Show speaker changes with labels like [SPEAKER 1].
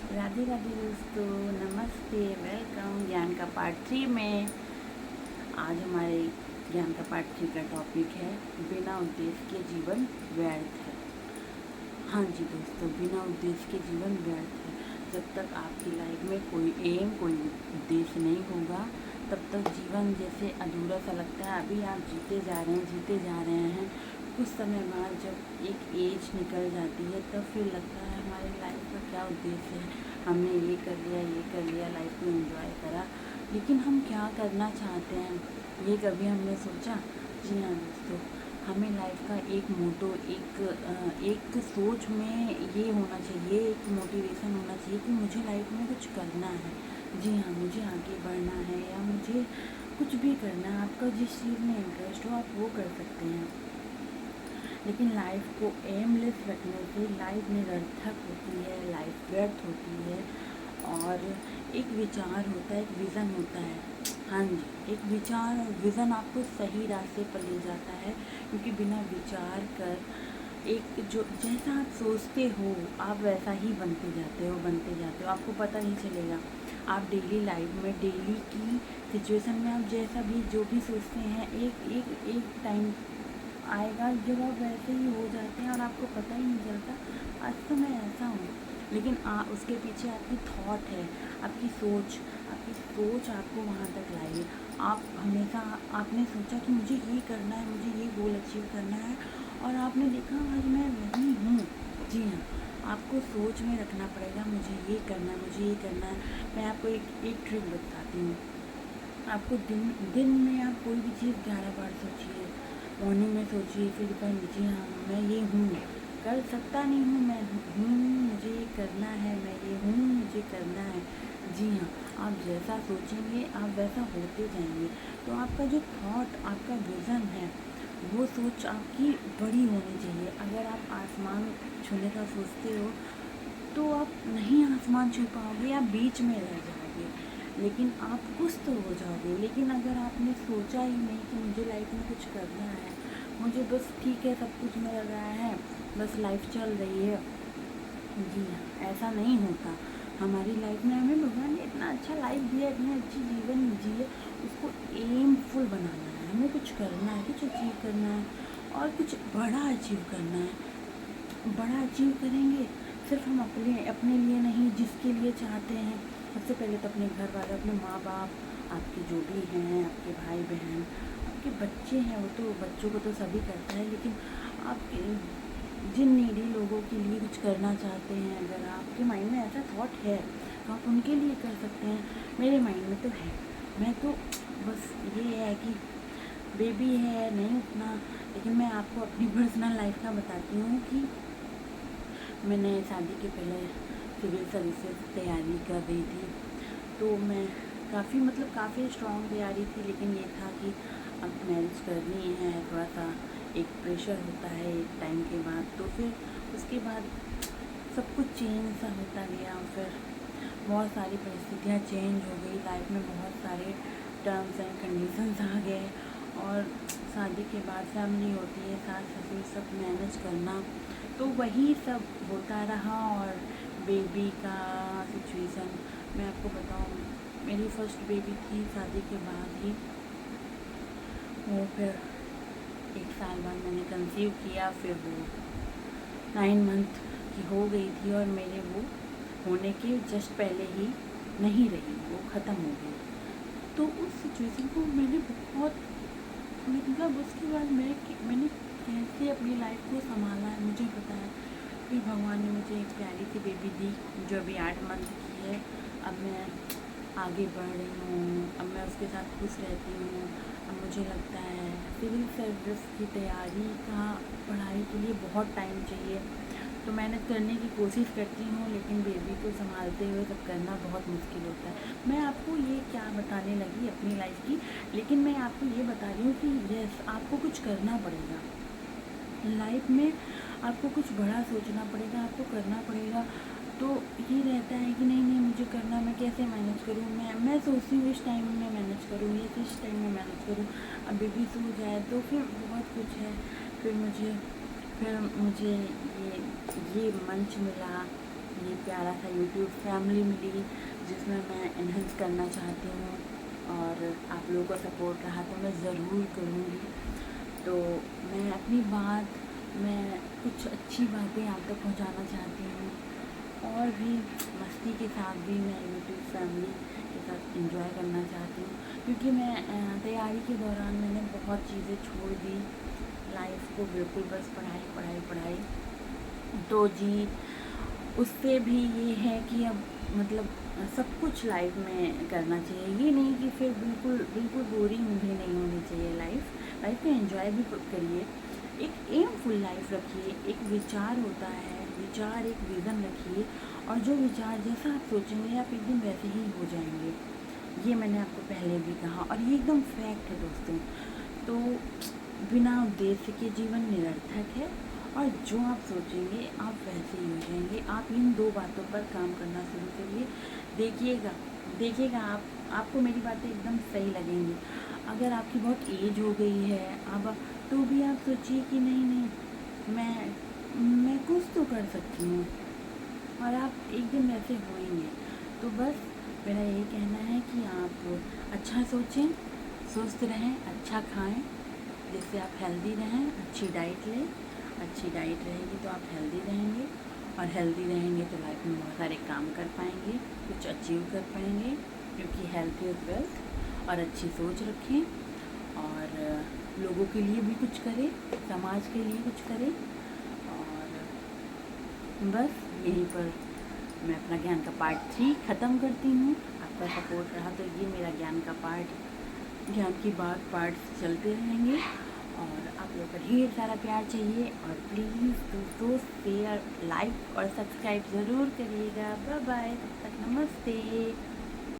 [SPEAKER 1] राधे राधे दोस्तों, नमस्ते, वेलकम ज्ञान का पार्ट 3 में। आज हमारे ज्ञान का पार्ट 3 का टॉपिक है बिना उद्देश्य के जीवन व्यर्थ है। हाँ जी दोस्तों, बिना उद्देश्य के जीवन व्यर्थ है। जब तक आपकी लाइफ में कोई एम, कोई उद्देश्य नहीं होगा, तब तक जीवन जैसे अधूरा सा लगता है। अभी आप जीते जा रहे हैं। कुछ समय बाद जब एक एज निकल जाती है, तब फिर लगता है हमारी लाइफ का क्या उद्देश्य है। हमने ये कर लिया, लाइफ में एंजॉय करा, लेकिन हम क्या करना चाहते हैं, ये कभी हमने सोचा? जी हाँ दोस्तों, हमें लाइफ का एक मोटो, एक सोच में ये होना चाहिए, एक मोटिवेशन होना चाहिए कि मुझे लाइफ में कुछ करना है। जी हाँ, मुझे आगे बढ़ना है या मुझे कुछ भी करना है। आपका जिस चीज़ में इंटरेस्ट हो आप वो कर सकते हैं, लेकिन लाइफ को एमलेस रखने से लाइफ निरर्थक होती है, लाइफ व्यर्थ होती है। और एक विचार होता है, एक विज़न होता है। हाँ जी, एक विचार और विज़न आपको सही रास्ते पर ले जाता है, क्योंकि बिना विचार कर एक जो जैसा आप सोचते हो आप वैसा ही बनते जाते हो। आपको पता नहीं चलेगा। आप डेली लाइफ में, डेली की सिचुएशन में आप जैसा भी जो भी सोचते हैं, एक एक एक टाइम आएगा जब आप वैसे ही हो जाते हैं और आपको पता ही नहीं चलता आज तो मैं ऐसा हूँ। लेकिन उसके पीछे आपकी थॉट है, आपकी सोच आपको वहाँ तक लाई है। आप हमेशा आपने सोचा कि मुझे ये करना है, मुझे ये गोल अचीव करना है, और आपने देखा आज मैं वही हूँ। जी हाँ, आपको सोच में रखना पड़ेगा, मुझे ये करना है, मुझे ये करना है। मैं आपको एक ट्रिक बताती हूँ। आपको दिन में आप कोई भी चीज़ 11 बार सोचिए। मॉर्निंग में सोचिए, फिर दोपहर, जी हाँ मैं ये हूँ, कर सकता नहीं हूँ, मैं हूँ, मुझे ये करना है, मैं ये हूँ, मुझे करना है। जी हाँ, आप जैसा सोचेंगे आप वैसा होते जाएंगे। तो आपका जो थॉट, आपका विज़न है, वो सोच आपकी बड़ी होनी चाहिए। अगर आप आसमान छूने का सोचते हो तो आप नहीं आसमान छू पाओगे, आप बीच में रह जाओगे, लेकिन आप कुछ तो हो जाओगे। लेकिन अगर आपने सोचा ही नहीं कि मुझे लाइफ में कुछ करना है, मुझे बस ठीक है सब कुछ मिल रहा है, बस लाइफ चल रही है, जी हाँ, ऐसा नहीं होता। हमारी लाइफ में हमें भगवान ने इतना अच्छा लाइफ दिया, इतनी अच्छी जीवन जी है, उसको एमफुल बनाना है। हमें कुछ करना है, कुछ अचीव करना है, और कुछ बड़ा अचीव करना है। बड़ा अचीव करेंगे सिर्फ हम अपने लिए नहीं, जिसके लिए चाहते हैं। सबसे पहले तो अपने घर वाले, अपने माँ बाप, आपके जो भी हैं, आपके भाई बहन, आपके बच्चे हैं, वो तो बच्चों को तो सभी करता है, लेकिन आपके जिन नीडी लोगों के लिए कुछ करना चाहते हैं, अगर आपके माइंड में ऐसा थॉट है तो आप उनके लिए कर सकते हैं। मेरे माइंड में तो है, मैं तो बस ये है कि बेबी है नहीं उतना, लेकिन मैं आपको अपनी पर्सनल लाइफ का बताती हूँ कि मैंने शादी के पहले सिविल सर्विसेज तैयारी कर रही थी। तो मैं काफ़ी स्ट्रॉन्ग तैयारी थी, लेकिन ये था कि अब मैरिज करनी है, थोड़ा सा एक प्रेशर होता है एक टाइम के बाद। तो फिर उसके बाद सब कुछ चेंज सा होता गया, फिर बहुत सारी परिस्थितियाँ चेंज हो गई लाइफ में, बहुत सारे टर्म्स एंड कंडीशंस आ गए। और शादी के बाद फैमिली होती है, सास ससुर सब मैनेज करना, तो वही सब होता रहा। और बेबी का सिचुएशन मैं आपको बताऊँ, मेरी फर्स्ट बेबी थी शादी के बाद ही, वो फिर 1 साल बाद मैंने कंसीव किया, फिर वो 9 मंथ की हो गई थी, और मेरे वो होने के जस्ट पहले ही नहीं रही, वो ख़त्म हो गई। तो उस सिचुएशन को मैंने बहुत, मतलब उसके बाद मैंने कैसे अपनी लाइफ को संभाला है मुझे पता है। फिर भगवान ने मुझे एक प्यारी सी बेबी दी जो अभी 8 मंथ की है। अब मैं आगे बढ़ रही हूँ, अब मैं उसके साथ खुश रहती हूँ। अब मुझे लगता है सिविल सर्विस की तैयारी का, पढ़ाई के लिए बहुत टाइम चाहिए, तो मेहनत करने की कोशिश करती हूँ, लेकिन बेबी को संभालते हुए सब करना बहुत मुश्किल होता है। मैं आपको ये क्या बताने लगी अपनी लाइफ की, लेकिन मैं आपको ये बता रही हूँ कि यस, आपको कुछ करना पड़ेगा लाइफ में, आपको कुछ बड़ा सोचना पड़ेगा, आपको करना पड़ेगा। तो ये रहता है कि नहीं मुझे करना, मैं कैसे मैनेज करूँ, मैं सोचती हूँ इस टाइम में मैनेज करूँ, ये इस टाइम में मैनेज करूँ। अब बेबी सो जाए तो फिर बहुत कुछ है। फिर मुझे ये मंच मिला, ये प्यारा सा यूट्यूब फैमिली मिली जिसमें मैं इन्हेंस करना चाहती हूँ, और आप लोगों का सपोर्ट रहा तो मैं ज़रूर करूँगी। तो मैं अपनी बात, मैं कुछ अच्छी बातें आप तक पहुँचाना चाहती हूँ, और भी मस्ती के साथ भी मैं यूट्यूब फैमिली के साथ एंजॉय करना चाहती हूँ, क्योंकि मैं तैयारी के दौरान मैंने बहुत चीज़ें छोड़ दी लाइफ को, बिल्कुल बस पढ़ाई पढ़ाई पढ़ाई। तो जी उससे भी ये है कि अब मतलब सब कुछ लाइफ में करना चाहिए, ये नहीं कि फिर बिल्कुल बिल्कुल बोरिंग भी नहीं होनी चाहिए लाइफ में एंजॉय भी करिए। एक एमफुल लाइफ रखिए, एक विचार होता है, विचार एक विज़न रखिए, और जो विचार जैसा आप सोचेंगे आप एकदम वैसे ही हो जाएंगे। ये मैंने आपको पहले भी कहा और ये एकदम फैक्ट है दोस्तों। तो बिना उद्देश्य के जीवन निरर्थक है, और जो आप सोचेंगे आप वैसे ही हो जाएंगे। आप इन दो बातों पर काम करना शुरू करिए, देखिएगा देखिएगा आपको मेरी बातें एकदम सही लगेंगी। अगर आपकी बहुत एज हो गई है अब, तो भी आप सोचिए कि नहीं नहीं मैं कुछ तो कर सकती हूँ, और आप एक दिन वैसे होएंगे। तो बस मेरा यही कहना है कि आप अच्छा सोचें, स्वस्थ रहें, अच्छा खाएं, जिससे आप हेल्दी रहें, अच्छी डाइट लें। अच्छी डाइट रहेगी तो आप हेल्दी रहेंगे, और हेल्दी रहेंगे तो लाइफ में बहुत सारे काम कर पाएंगे, कुछ अचीव कर पाएंगे, क्योंकि हेल्थ इज़ वेल्थ। और अच्छी सोच रखें, और लोगों के लिए भी कुछ करें, समाज के लिए कुछ करें। और बस यहीं पर मैं अपना ज्ञान का पार्ट 3 ख़त्म करती हूँ। आपका सपोर्ट रहा तो ये मेरा ज्ञान की बात पार्ट्स चलते रहेंगे, और आप लोगों का ढेर सारा प्यार चाहिए। और प्लीज़ दोस्तों शेयर, लाइक और सब्सक्राइब ज़रूर करिएगा। बाय बाय, तब तक नमस्ते।